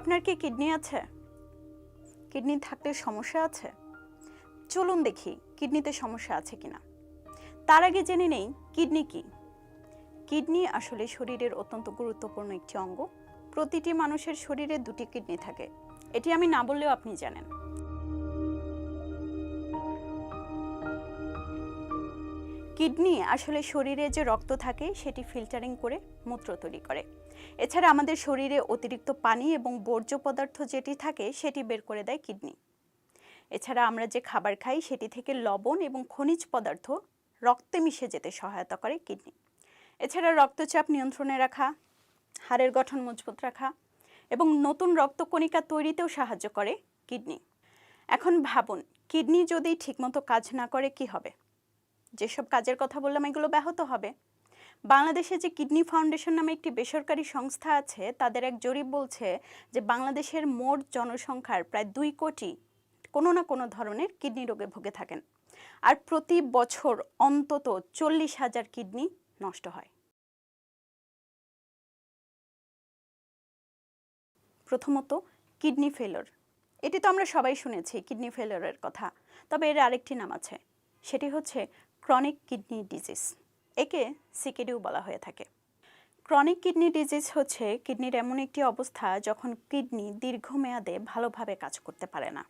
আপনার কি কিডনি আছে? কিডনি থাকলে সমস্যা আছে? চলুন দেখি কিডনিতে সমস্যা আছে কিনা। তার আগে জেনে নেই কিডনি কি। কিডনি আসলে শরীরের অত্যন্ত গুরুত্বপূর্ণ একটি অঙ্গ। প্রতিটি মানুষের শরীরে দুটি কিডনি থাকে, এটি আমি না বললেও আপনি জানেন। কিডনি আসলে শরীরে যে রক্ত থাকে সেটি ফিল্টারিং করে মূত্র তৈরি করে। এছাড়া আমাদের শরীরে অতিরিক্ত পানি এবং বর্জ্য পদার্থ যেটি থাকে সেটি বের করে দেয় কিডনি। এছাড়া আমরা যে খাবার খাই সেটি থেকে লবণ এবং খনিজ পদার্থ রক্তে মিশে যেতে সহায়তা করে কিডনি। এছাড়া রক্তচাপ নিয়ন্ত্রণে রাখা, হাড়ের গঠন মজবুত রাখা এবং নতুন রক্তকণিকা তৈরিতেও সাহায্য করে কিডনি। এখন ভাবুন, কিডনি যদি ঠিকমতো কাজ না করে কি হবে? যেসব কাজের কথা বললাম এগুলো ব্যাহত হবে। বাংলাদেশে যে কিডনি ফাউন্ডেশন নামে একটি বেসরকারি সংস্থা আছে, তাদের এক জরিপ বলছে যে বাংলাদেশের মোট জনসংখ্যার প্রায় 2 কোটি কোনো না কোনো ধরনের কিডনি রোগে ভুগে থাকেন। আর প্রতি বছর অন্তত 40,000 কিডনি নষ্ট হয়। প্রথমত, কিডনি ফেলিওর। এটি তো আমরা সবাই শুনেছি কিডনি ফেলিওরের কথা, তবে এর আরেকটি নাম আছে, সেটি হচ্ছে ক্রনিক কিডনি ডিজিজ। একে সিকেডিও বলা হয়ে থাকে। ক্রনিক কিডনি ডিজিজ হচ্ছে কিডনির এমন একটি অবস্থা যখন কিডনি দীর্ঘমেয়াদে ভালোভাবে কাজ করতে পারে না।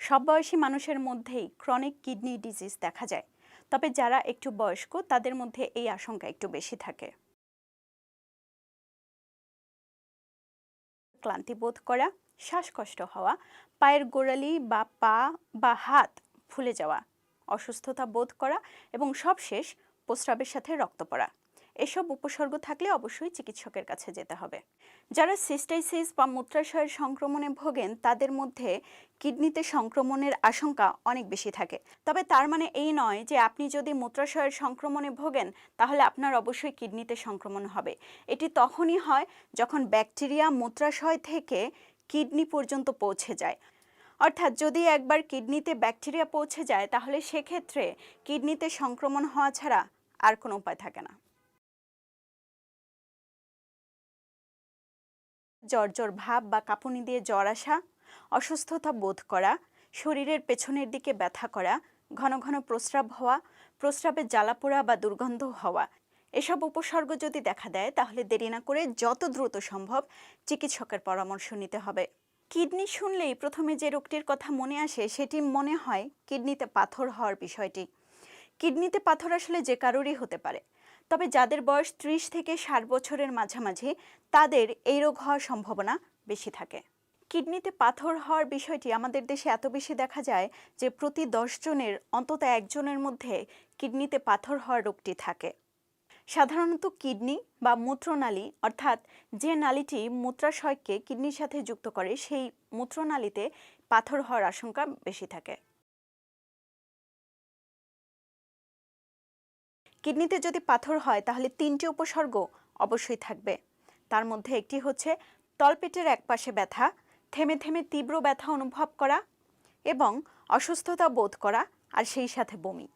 সব বয়সী মানুষের মধ্যেই ক্রনিক কিডনি ডিজিজ দেখা যায়, তবে যারা একটু বয়স্ক তাদের মধ্যে এই আশঙ্কা একটু বেশি থাকে। ক্লান্তি বোধ করা, শ্বাসকষ্ট হওয়া, পায়ের গোড়ালি বা পা বা হাত ফুলে যাওয়া, অসুস্থতা বোধ করা এবং সবশেষ প্রস্রাবের সাথে রক্ত পড়া, এসব উপসর্গ থাকলে অবশ্যই চিকিৎসকের কাছে যেতে হবে। যারা সিস্টাইসিস বা মূত্রাশয়ের সংক্রমণে ভোগেন তাদের মধ্যে কিডনিতে সংক্রমণের আশঙ্কা অনেক বেশি থাকে। তবে তার মানে এই নয় যে আপনি যদি মূত্রাশয়ের সংক্রমণে ভোগেন তাহলে আপনার অবশ্যই কিডনিতে সংক্রমণ হবে। এটি তখনই হয় যখন ব্যাকটেরিয়া মূত্রাশয় থেকে কিডনি পর্যন্ত পৌঁছে যায়। অর্থাৎ যদি একবার কিডনিতে ব্যাকটেরিয়া পৌঁছে যায় তাহলে সেক্ষেত্রে কিডনিতে সংক্রমণ হওয়া ছাড়া আর কোনো উপায় থাকে না। জ্বর ভাব বা কাঁপুনি দিয়ে জ্বর আসা, অসুস্থতা বোধ করা, শরীরের পেছনের দিকে ব্যথা করা, ঘন ঘন প্রস্রাব হওয়া, প্রস্রাবে জ্বালাপোড়া বা দুর্গন্ধ হওয়া, এসব উপসর্গ যদি দেখা দেয় তাহলে দেরি না করে যত দ্রুত সম্ভব চিকিৎসকের পরামর্শ নিতে হবে। কিডনি শুনলেই প্রথমে যে রোগটির কথা মনে আসে সেটি মনে হয় কিডনিতে পাথর হওয়ার বিষয়টি। কিডনিতে পাথর আসলে যে কারোরই হতে পারে, তবে যাদের বয়স 30 থেকে 60 বছরের মাঝামাঝি তাদের এই রোগ হওয়ার সম্ভাবনা বেশি থাকে। কিডনিতে পাথর হওয়ার বিষয়টি আমাদের দেশে এত বেশি দেখা যায় যে প্রতি 10 জনের অন্তত একজনের মধ্যে কিডনিতে পাথর হওয়ার রোগটি থাকে। সাধারণত কিডনি বা মূত্রনালী, অর্থাৎ যে নালীটি মূত্রাশয়কে কিডনির সাথে যুক্ত করে, সেই মূত্রনালীতে পাথর হওয়ার আশঙ্কা বেশি থাকে। কিডনিতে যদি পাথর হয় তাহলে 3টি উপসর্গ অবশ্যই থাকবে। তার মধ্যে একটি হচ্ছে তলপেটের একপাশে ব্যথা, থেমে থেমে তীব্র ব্যথা অনুভব করা এবং অসুস্থতা বোধ করা, আর সেই সাথে বমি।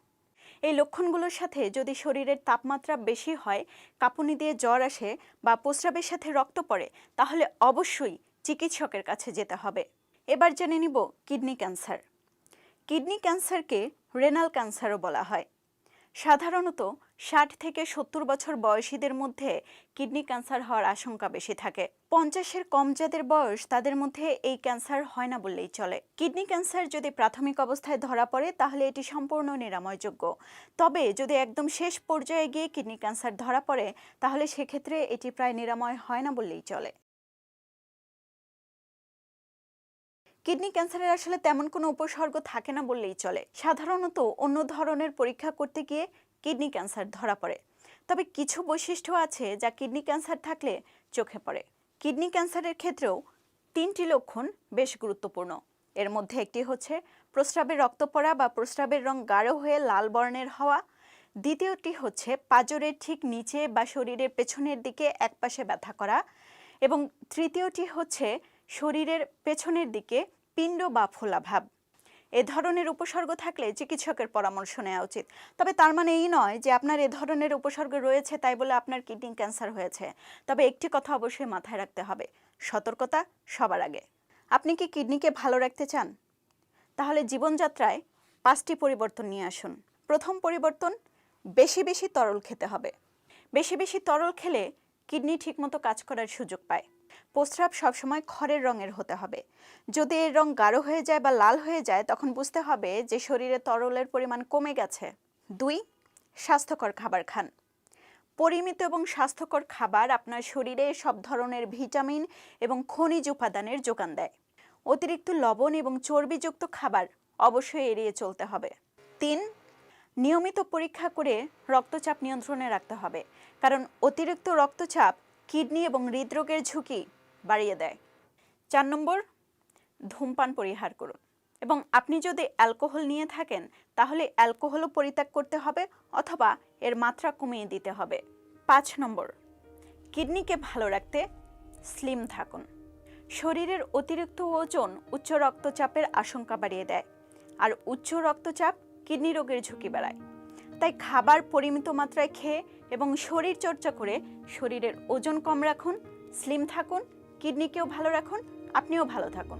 এই লক্ষণগুলোর সাথে যদি শরীরের তাপমাত্রা বেশি হয়, কাঁপুনি দিয়ে জ্বর আসে বা প্রস্রাবের সাথে রক্ত পড়ে, তাহলে অবশ্যই চিকিৎসকের কাছে যেতে হবে। এবার জেনে নিব কিডনি ক্যান্সার। কিডনি ক্যান্সারকে রেনাল ক্যান্সারও বলা হয়। সাধারণত 60 থেকে 70 বছর বয়সীদের মধ্যে কিডনি ক্যান্সার হওয়ার আশঙ্কা বেশি থাকে। 50-এর কম যাদের বয়স তাদের মধ্যে এই ক্যান্সার হয় না বললেই চলে। কিডনি ক্যান্সার যদি প্রাথমিক অবস্থায় ধরা পড়ে তাহলে এটি সম্পূর্ণ নিরাময়যোগ্য। তবে যদি একদম শেষ পর্যায়ে গিয়ে কিডনি ক্যান্সার ধরা পড়ে তাহলে সেক্ষেত্রে এটি প্রায় নিরাময় হয় না বললেই চলে। কিডনি ক্যান্সারের আসলে তেমন কোনো উপসর্গ থাকে না বললেই চলে। সাধারণত অন্য ধরনের পরীক্ষা করতে গিয়ে কিডনি ক্যান্সার ধরা পড়ে। তবে কিছু বৈশিষ্ট্য আছে যা কিডনি ক্যান্সার থাকলে চোখে পড়ে। কিডনি ক্যান্সারের ক্ষেত্রেও 3টি লক্ষণ বেশ গুরুত্বপূর্ণ। এর মধ্যে একটি হচ্ছে প্রস্রাবে রক্ত পড়া বা প্রস্রাবের রং গাঢ় হয়ে লাল বর্ণের হওয়া। দ্বিতীয়টি হচ্ছে পাঁজরের ঠিক নিচে বা শরীরের পেছনের দিকে একপাশে ব্যথা করা। এবং তৃতীয়টি হচ্ছে শরীরের পেছনের দিকে পিণ্ড বা ফোলা ভাব। এ ধরনের উপসর্গ থাকলে চিকিৎসকের পরামর্শ নেওয়া উচিত। তবে তার মানে এই নয় যে আপনার এ ধরনের উপসর্গ রয়েছে তাই বলে আপনার কিডনি ক্যান্সার হয়েছে। তবে একটি কথা অবশ্যই মাথায় রাখতে হবে, সতর্কতা সবার আগে। আপনি কি কিডনিকে ভালো রাখতে চান? তাহলে জীবনযাত্রায় 5টি পরিবর্তন নিয়ে আসুন। প্রথম পরিবর্তন, বেশি বেশি তরল খেতে হবে। বেশি বেশি তরল খেলে কিডনি ঠিকমতো কাজ করার সুযোগ পায়। প্রস্রাব সবসময় খড়ের রঙের হতে হবে। যদি এর রং গাঢ় হয়ে যায় বা লাল হয়ে যায় তখন বুঝতে হবে যে শরীরে তরলের পরিমাণ কমে গেছে। 2, স্বাস্থ্যকর খাবার খান। পরিমিত এবং স্বাস্থ্যকর খাবার আপনার শরীরে সব ধরনের ভিটামিন এবং খনিজ উপাদানের যোগান দেয়। অতিরিক্ত লবণ এবং চর্বিযুক্ত খাবার অবশ্যই এড়িয়ে চলতে হবে। 3, নিয়মিত পরীক্ষা করে রক্তচাপ নিয়ন্ত্রণে রাখতে হবে, কারণ অতিরিক্ত রক্তচাপ কিডনি এবং হৃদরোগের ঝুঁকি বাড়িয়ে দেয়। 4 নম্বর, ধূমপান পরিহার করুন এবং আপনি যদি অ্যালকোহল নিয়ে থাকেন তাহলে অ্যালকোহলও পরিত্যাগ করতে হবে অথবা এর মাত্রা কমিয়ে দিতে হবে। 5 নম্বর, কিডনিকে ভালো রাখতে স্লিম থাকুন। শরীরের অতিরিক্ত ওজন উচ্চ রক্তচাপের আশঙ্কা বাড়িয়ে দেয়, আর উচ্চ রক্তচাপ কিডনি রোগের ঝুঁকি বাড়ায়। তাই খাবার পরিমিত মাত্রায় খেয়ে এবং শরীর চর্চা করে শরীরের ওজন কম রাখুন, স্লিম থাকুন, কিডনিকেও ভালো রাখুন, আপনিও ভালো থাকুন।